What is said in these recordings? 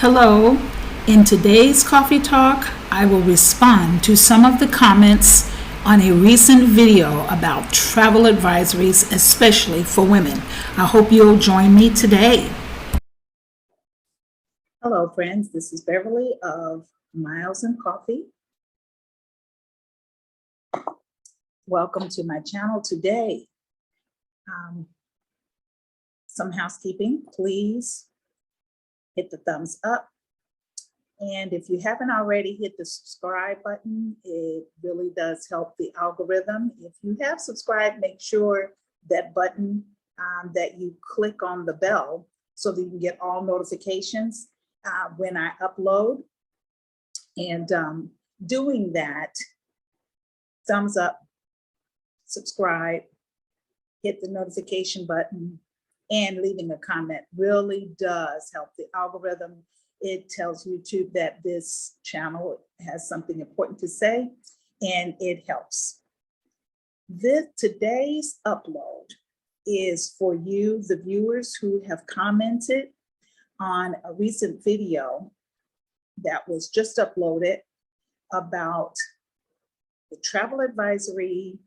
Hello. In today's Coffee Talk, I will respond to some of the comments on a recent video about travel advisories, especially for women. I hope you'll join me today. Hello, friends. This is Beverly of Miles and Coffee. Welcome to my channel today. Some housekeeping, please hit the thumbs up. And if you haven't already hit the subscribe button, it really does help the algorithm. If you have subscribed, make sure that button that you click on the bell so that you can get all notifications when I upload. And doing that, thumbs up, subscribe, hit the notification button, and leaving a comment really does help the algorithm. It tells YouTube that this channel has something important to say, and it helps. Today's upload is for you, the viewers who have commented on a recent video that was just uploaded about the travel advisory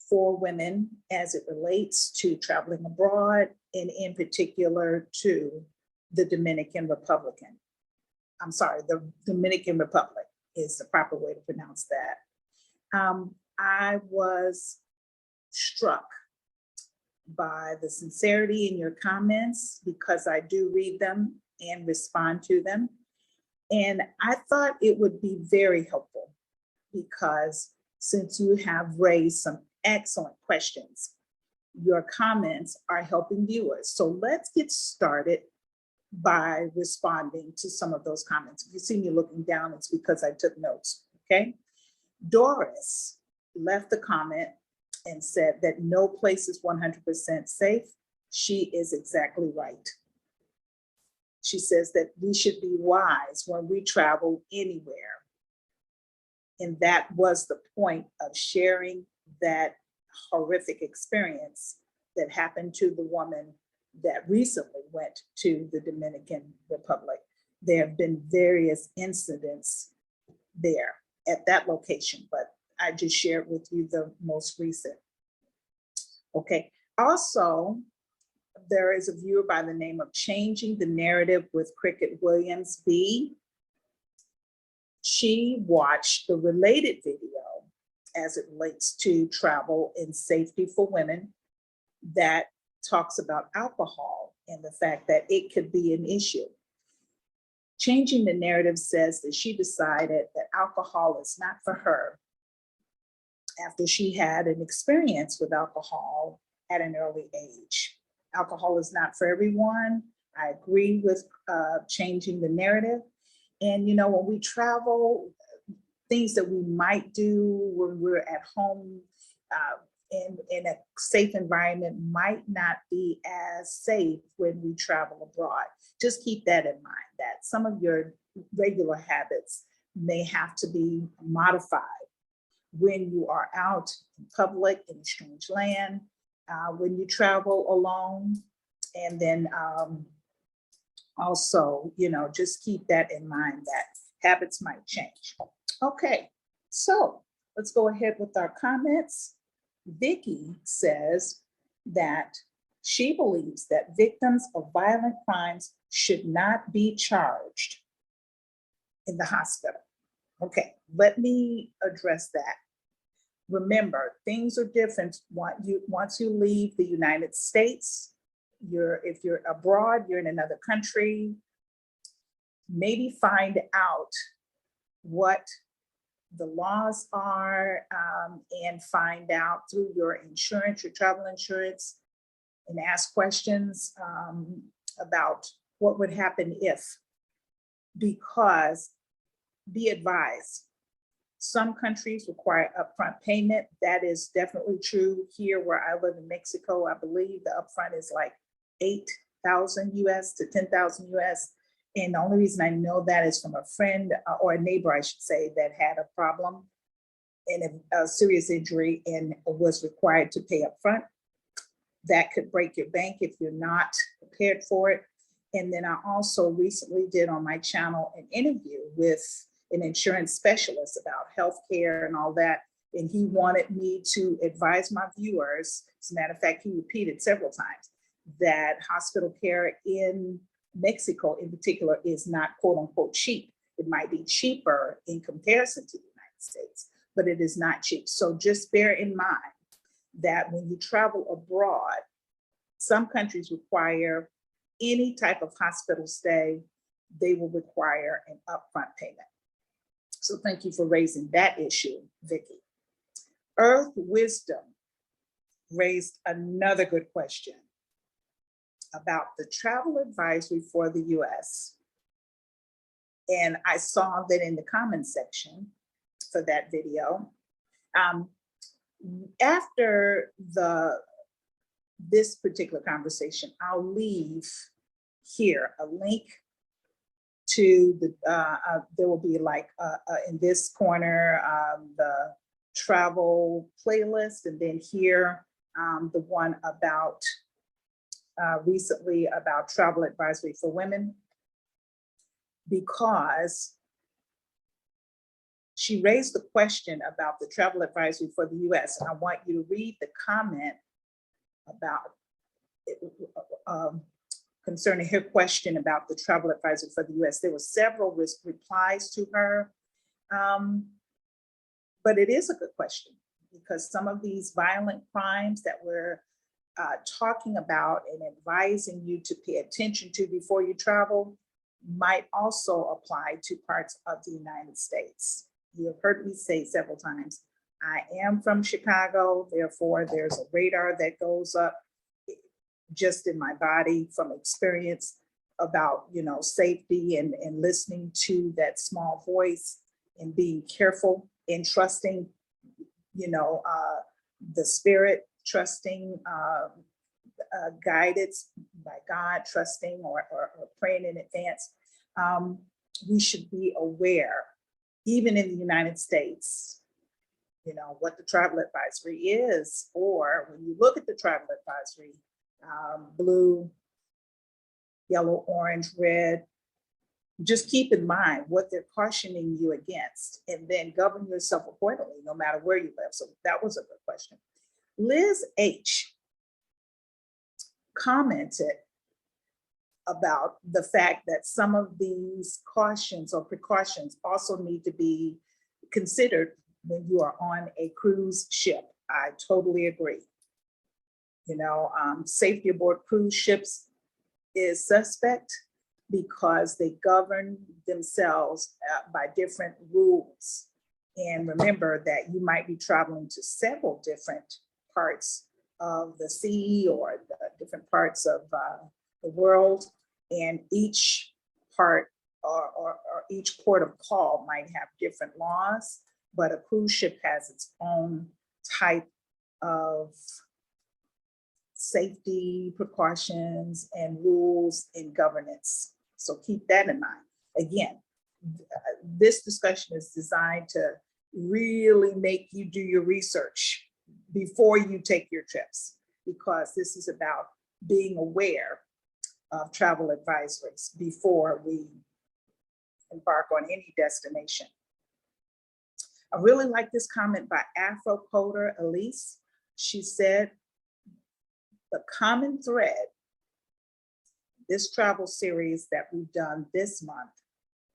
for women as it relates to traveling abroad, and in particular to the Dominican Republic is the proper way to pronounce that. I was struck by the sincerity in your comments because I do read them and respond to them. And I thought it would be very helpful because since you have raised some excellent questions, your comments are helping viewers. So let's get started by responding to some of those comments. If you see me looking down, it's because I took notes, okay? Doris left a comment and said that no place is 100% safe. She is exactly right. She says that we should be wise when we travel anywhere. And that was the point of sharing that horrific experience that happened to the woman that recently went to the Dominican Republic. There have been various incidents there at that location, but I just shared with you the most recent. Okay, also, there is a viewer by the name of Changing the Narrative with Cricket Williams B. She watched the related video as it relates to travel and safety for women that talks about alcohol and the fact that it could be an issue. Changing the Narrative says that she decided that alcohol is not for her after she had an experience with alcohol at an early age. Alcohol is not for everyone. I agree with Changing the Narrative. And, you know, when we travel, things that we might do when we're at home in a safe environment might not be as safe when we travel abroad. Just keep that in mind, that some of your regular habits may have to be modified when you are out in public in a strange land, when you travel alone. And then also, you know, just keep that in mind that habits might change. Okay, so let's go ahead with our comments. Vicky says that she believes that victims of violent crimes should not be charged in the hospital. Okay, let me address that. Remember, things are different once you leave the United States. If you're abroad, you're in another country, maybe find out what the laws are and find out through your insurance, your travel insurance, and ask questions about what would happen if, because be advised, some countries require upfront payment. That is definitely true here where I live in Mexico. I believe the upfront is like 8,000 US to 10,000 US. And the only reason I know that is from a friend or a neighbor, I should say, that had a problem and a serious injury and was required to pay up front. That could break your bank if you're not prepared for it. And then I also recently did on my channel an interview with an insurance specialist about healthcare and all that. And he wanted me to advise my viewers, as a matter of fact, he repeated several times, that hospital care in Mexico in particular is not quote unquote cheap. It might be cheaper in comparison to the United States, but it is not cheap. So just bear in mind that when you travel abroad, some countries require any type of hospital stay, they will require an upfront payment. So thank you for raising that issue, Vicki. Earth Wisdom raised another good question about the travel advisory for the US. And I saw that in the comment section for that video. After this particular conversation, I'll leave here a link to there will be like in this corner, the travel playlist, and then here, the one about recently about travel advisory for women, because she raised the question about the travel advisory for the US, and I want you to read the comment about concerning her question about the travel advisory for the US. There were several replies to her, but it is a good question because some of these violent crimes that we're talking about and advising you to pay attention to before you travel might also apply to parts of the United States. You have heard me say several times, I am from Chicago, therefore there's a radar that goes up just in my body from experience about, safety and listening to that small voice and being careful and trusting, the spirit, trusting guided by God, trusting or praying in advance. We should be aware, even in the United States, what the travel advisory is, or when you look at the travel advisory, blue, yellow, orange, red, just keep in mind what they're cautioning you against and then govern yourself accordingly, no matter where you live. So that was a good question. Liz H. commented about the fact that some of these cautions or precautions also need to be considered when you are on a cruise ship. I totally agree. Safety aboard cruise ships is suspect because they govern themselves by different rules. And remember that you might be traveling to several different parts of the sea or the different parts of the world, and each part or each port of call might have different laws, but a cruise ship has its own type of safety precautions and rules and governance. So keep that in mind. Again, this discussion is designed to really make you do your research before you take your trips, because this is about being aware of travel advisories before we embark on any destination. I really like this comment by Afro Coder Elise. She said, the common thread, this travel series that we've done this month,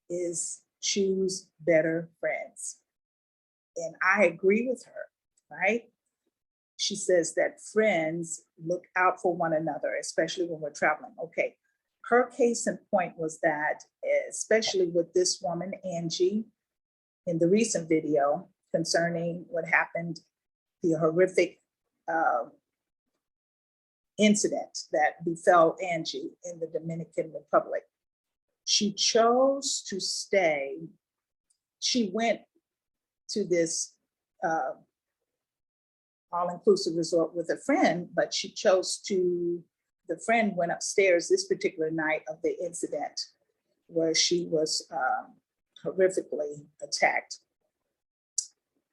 is choose better friends. And I agree with her, right? She says that friends look out for one another, especially when we're traveling. Okay, her case in point was that, especially with this woman, Angie, in the recent video concerning what happened, the horrific incident that befell Angie in the Dominican Republic. She chose to stay. She went to this all-inclusive resort with a friend, but she chose the friend went upstairs this particular night of the incident where she was horrifically attacked.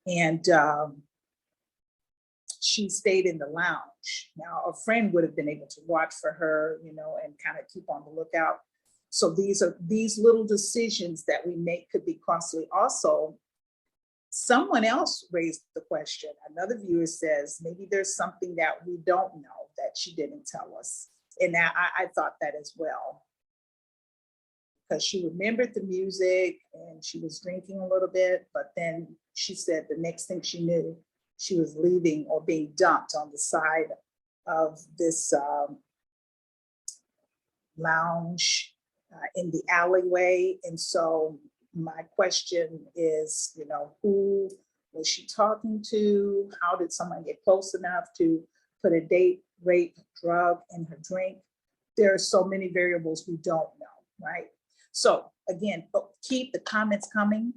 And she stayed in the lounge. Now, a friend would have been able to watch for her, you know, and kind of keep on the lookout. So these little decisions that we make could be costly. Also, someone else raised the question. Another viewer says, maybe there's something that we don't know that she didn't tell us. And I thought that as well. Because she remembered the music and she was drinking a little bit, but then she said the next thing she knew, she was leaving or being dumped on the side of this lounge in the alleyway. And so my question is, you know, who was she talking to? How did someone get close enough to put a date, rape, drug in her drink? There are so many variables we don't know, right? So again, keep the comments coming.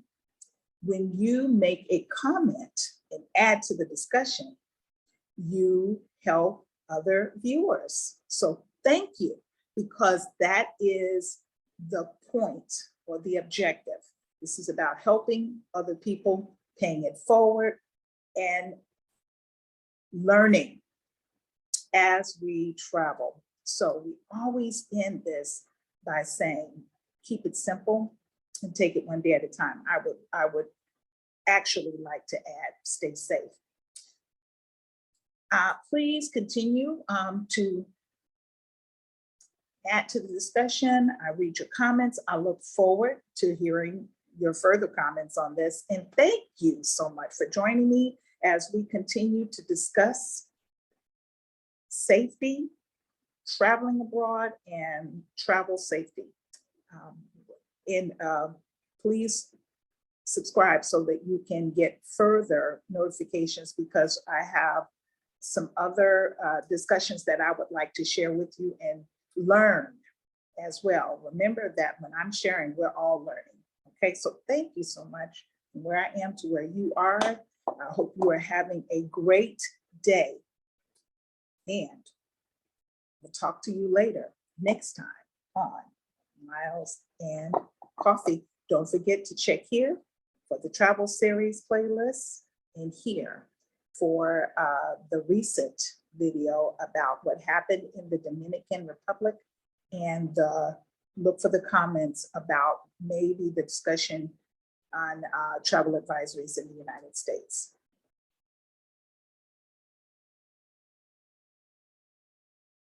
When you make a comment and add to the discussion, you help other viewers. So thank you, because that is the point or the objective. This is about helping other people, paying it forward, and learning as we travel. So we always end this by saying, keep it simple and take it one day at a time. I would actually like to add, stay safe. Please continue to add to the discussion. I read your comments. I look forward to hearing your further comments on this. And thank you so much for joining me as we continue to discuss safety, traveling abroad, and travel safety. Please subscribe so that you can get further notifications, because I have some other discussions that I would like to share with you and learn as well. Remember that when I'm sharing, we're all learning. Okay, so thank you so much from where I am to where you are. I hope you are having a great day, and we'll talk to you later next time on Miles and Coffee. Don't forget to check here for the travel series playlist, and here for the recent video about what happened in the Dominican Republic, and look for the comments about maybe the discussion on travel advisories in the United States.